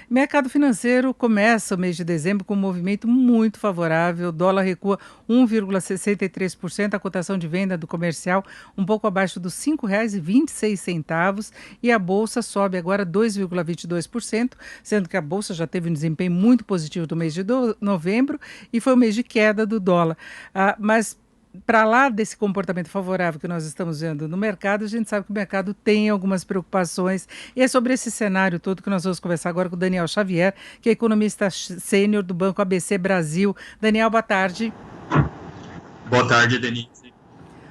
Mercado financeiro começa o mês de dezembro com um movimento muito favorável. O dólar recua 1,63%, a cotação de venda do comercial um pouco abaixo dos R$ 5,26 e a bolsa sobe agora 2,22%, sendo que a bolsa já teve um desempenho muito positivo no mês de novembro e foi o mês de queda do dólar. Mas para lá desse comportamento favorável que nós estamos vendo no mercado, a gente sabe que o mercado tem algumas preocupações. E é sobre esse cenário todo que nós vamos conversar agora com o Daniel Xavier, que é economista sênior do Banco ABC Brasil. Daniel, boa tarde. Boa tarde, Denise.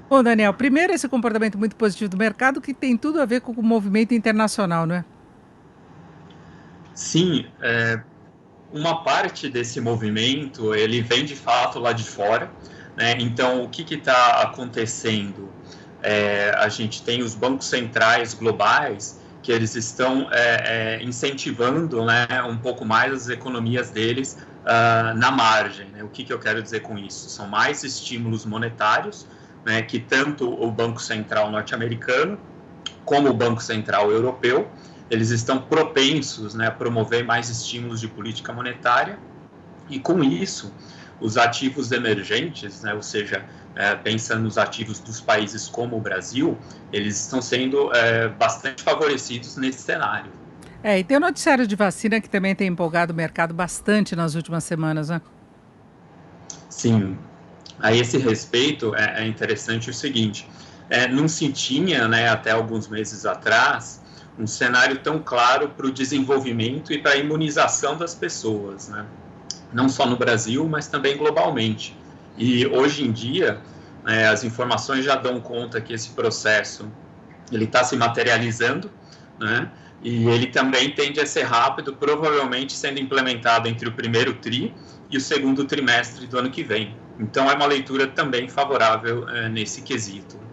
Bom, Daniel, primeiro esse comportamento muito positivo do mercado que tem tudo a ver com o movimento internacional, não é? Sim, uma parte desse movimento, ele vem de fato lá de fora, né? Então, o que está acontecendo? A gente tem os bancos centrais globais que eles estão incentivando, né, um pouco mais as economias deles na margem, né? O que eu quero dizer com isso? São mais estímulos monetários, né, que tanto o Banco Central norte-americano como o Banco Central europeu eles estão propensos, né, a promover mais estímulos de política monetária e, com isso, os ativos emergentes, né, ou seja, pensando nos ativos dos países como o Brasil, eles estão sendo bastante favorecidos nesse cenário. E tem o noticiário de vacina que também tem empolgado o mercado bastante nas últimas semanas, né? Sim, a esse respeito é interessante o seguinte, não se tinha, né, até alguns meses atrás, um cenário tão claro para o desenvolvimento e para a imunização das pessoas, né? Não só no Brasil, mas também globalmente. E hoje em dia, as informações já dão conta que esse processo ele está se materializando, né? E ele também tende a ser rápido, provavelmente sendo implementado entre o primeiro TRI e o segundo trimestre do ano que vem. Então, é uma leitura também favorável nesse quesito.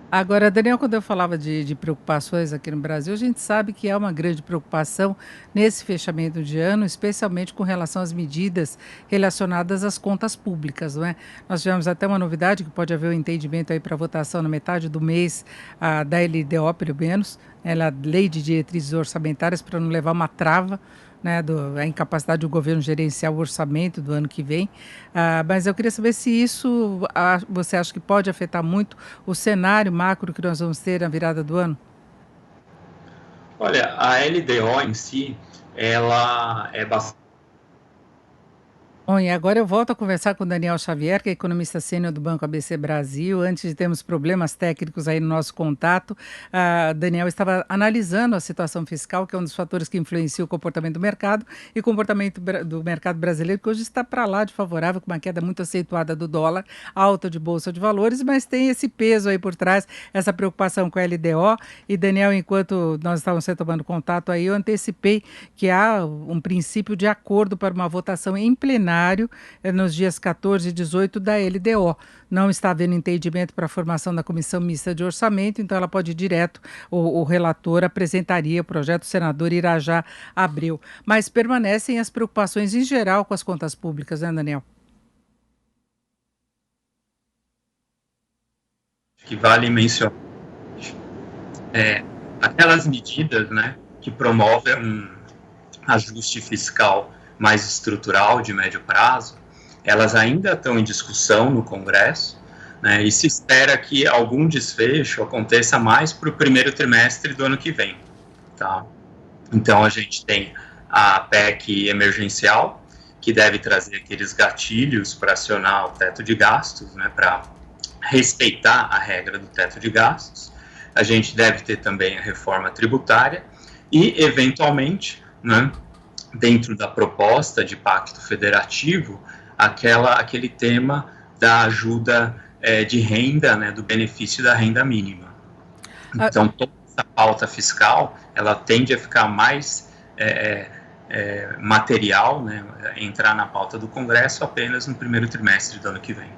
Agora, Daniel, quando eu falava de preocupações aqui no Brasil, a gente sabe que há uma grande preocupação nesse fechamento de ano, especialmente com relação às medidas relacionadas às contas públicas, não é? Nós tivemos até uma novidade que pode haver um entendimento aí para votação na metade do mês da LDO, pelo menos, ela, Lei de Diretrizes Orçamentárias, para não levar uma trava, né, a incapacidade do governo gerenciar o orçamento do ano que vem. Mas eu queria saber se isso você acha que pode afetar muito o cenário macro que nós vamos ter na virada do ano? Olha, a LDO em si, ela é bastante. Bom, e agora eu volto a conversar com o Daniel Xavier, que é economista sênior do Banco ABC Brasil. Antes de termos problemas técnicos aí no nosso contato, Daniel estava analisando a situação fiscal, que é um dos fatores que influencia o comportamento do mercado e o comportamento do mercado brasileiro, que hoje está para lá de favorável, com uma queda muito acentuada do dólar, alta de bolsa de valores, mas tem esse peso aí por trás, essa preocupação com a LDO. E, Daniel, enquanto nós estávamos tomando contato aí, eu antecipei que há um princípio de acordo para uma votação em plenário nos dias 14 e 18 da LDO. Não está havendo entendimento para a formação da Comissão Mista de Orçamento, então ela pode ir direto, o relator apresentaria o projeto, o senador Irajá Abreu. Mas permanecem as preocupações em geral com as contas públicas, né, Daniel? Que vale mencionar aquelas medidas, né, que promovem um ajuste fiscal mais estrutural de médio prazo, elas ainda estão em discussão no Congresso, né, e se espera que algum desfecho aconteça mais para o primeiro trimestre do ano que vem. Tá? Então, a gente tem a PEC emergencial, que deve trazer aqueles gatilhos para acionar o teto de gastos, né, para respeitar a regra do teto de gastos. A gente deve ter também a reforma tributária e, eventualmente, né, dentro da proposta de pacto federativo, aquele tema da ajuda de renda, né, do benefício da renda mínima. Então, toda essa pauta fiscal, ela tende a ficar mais material, né, entrar na pauta do Congresso apenas no primeiro trimestre do ano que vem.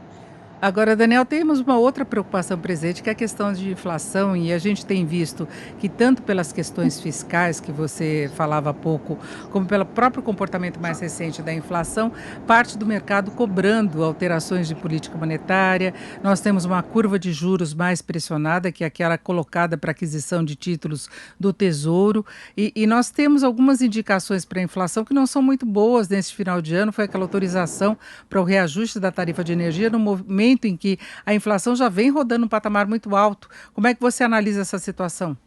Agora, Daniel, temos uma outra preocupação presente, que é a questão de inflação, e a gente tem visto que tanto pelas questões fiscais que você falava há pouco, como pelo próprio comportamento mais recente da inflação, parte do mercado cobrando alterações de política monetária. Nós temos uma curva de juros mais pressionada, que é aquela colocada para aquisição de títulos do Tesouro, e nós temos algumas indicações para a inflação que não são muito boas nesse final de ano. Foi aquela autorização para o reajuste da tarifa de energia no momento em que a inflação já vem rodando um patamar muito alto. Como é que você analisa essa situação?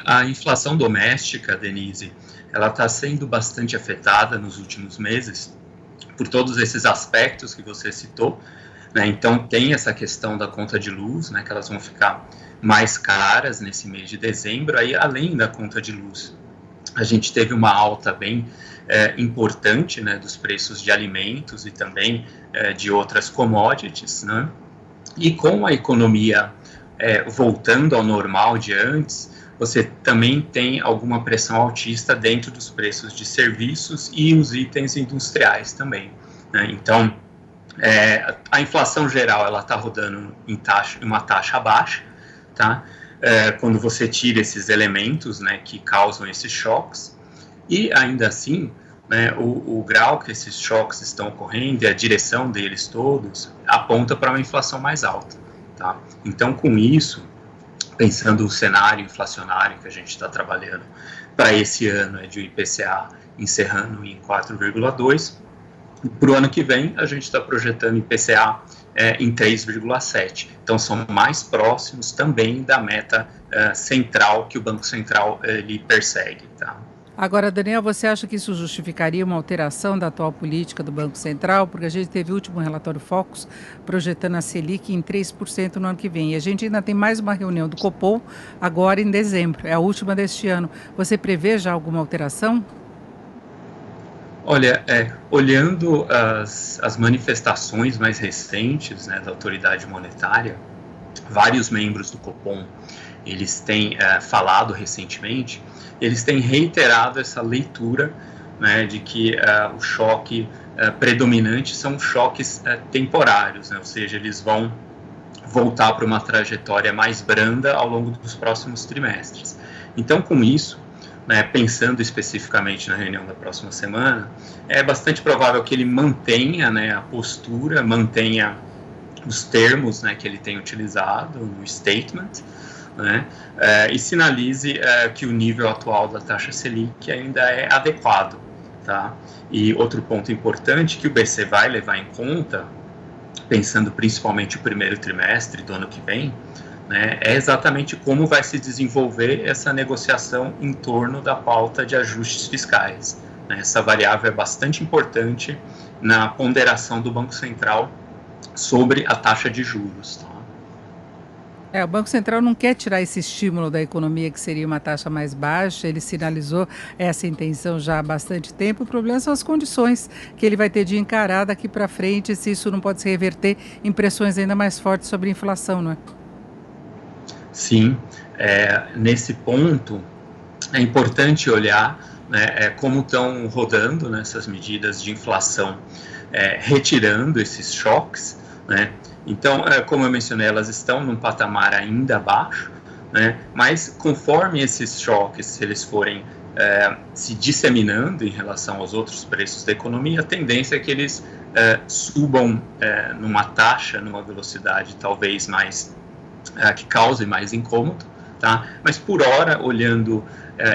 A inflação doméstica, Denise, ela está sendo bastante afetada nos últimos meses por todos esses aspectos que você citou, né? Então tem essa questão da conta de luz, né, que elas vão ficar mais caras nesse mês de dezembro. Aí, além da conta de luz, a gente teve uma alta bem importante, né, dos preços de alimentos e também de outras commodities, né? E com a economia voltando ao normal de antes, você também tem alguma pressão altista dentro dos preços de serviços e os itens industriais também, né? Então, a inflação geral ela está rodando em uma taxa baixa, tá? Quando você tira esses elementos, né, que causam esses choques, e ainda assim, né, o grau que esses choques estão ocorrendo e a direção deles todos aponta para uma inflação mais alta, tá? Então, com isso, pensando o cenário inflacionário que a gente está trabalhando para esse ano, de um IPCA encerrando em 4,2, para o ano que vem a gente está projetando IPCA em 3,7. Então são mais próximos também da meta central que o Banco Central ele persegue, tá? Agora, Daniel, você acha que isso justificaria uma alteração da atual política do Banco Central? Porque a gente teve o último relatório Focus projetando a Selic em 3% no ano que vem. E a gente ainda tem mais uma reunião do Copom agora em dezembro, é a última deste ano. Você prevê já alguma alteração? Olha, olhando as manifestações mais recentes, né, da autoridade monetária, vários membros do Copom, eles têm falado recentemente, eles têm reiterado essa leitura, né, de que o choque predominante são choques temporários, né, ou seja, eles vão voltar para uma trajetória mais branda ao longo dos próximos trimestres. Então, com isso, né, pensando especificamente na reunião da próxima semana, é bastante provável que ele mantenha, né, a postura, mantenha os termos, né, que ele tem utilizado no statement, né, e sinalize que o nível atual da taxa Selic ainda é adequado, tá? E outro ponto importante que o BC vai levar em conta, pensando principalmente o primeiro trimestre do ano que vem, né, é exatamente como vai se desenvolver essa negociação em torno da pauta de ajustes fiscais, né? Essa variável é bastante importante na ponderação do Banco Central sobre a taxa de juros, tá? O Banco Central não quer tirar esse estímulo da economia, que seria uma taxa mais baixa. Ele sinalizou essa intenção já há bastante tempo. O problema são as condições que ele vai ter de encarar daqui para frente, se isso não pode se reverter em pressões ainda mais fortes sobre a inflação, não é? Sim, nesse ponto é importante olhar, né, como estão rodando, né, essas medidas de inflação, retirando esses choques, né? Então, como eu mencionei, elas estão num patamar ainda baixo, né, mas conforme esses choques, se eles forem se disseminando em relação aos outros preços da economia, a tendência é que eles subam numa taxa, numa velocidade talvez mais que cause mais incômodo, tá? Mas por hora, olhando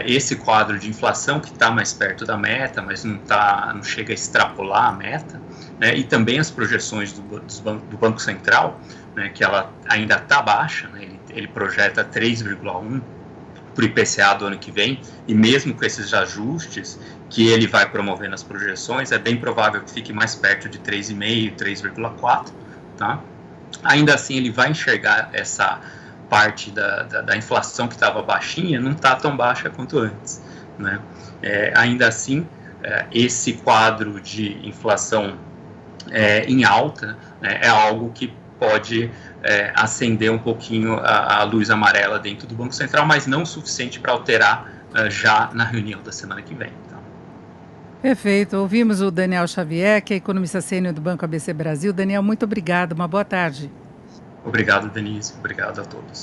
esse quadro de inflação que está mais perto da meta, mas não chega a extrapolar a meta, né? E também as projeções do Banco Central, né, que ela ainda está baixa, né? Ele projeta 3,1 para o IPCA do ano que vem, e mesmo com esses ajustes que ele vai promover nas projeções, é bem provável que fique mais perto de 3,5, 3,4, tá? Ainda assim, ele vai enxergar essa parte da inflação que estava baixinha, não está tão baixa quanto antes, né? Ainda assim, esse quadro de inflação em alta, né, é algo que pode acender um pouquinho a luz amarela dentro do Banco Central, mas não o suficiente para alterar já na reunião da semana que vem. Tá? Perfeito. Ouvimos o Daniel Xavier, que é economista sênior do Banco ABC Brasil. Daniel, muito obrigado. Uma boa tarde. Obrigado, Denise. Obrigado a todos.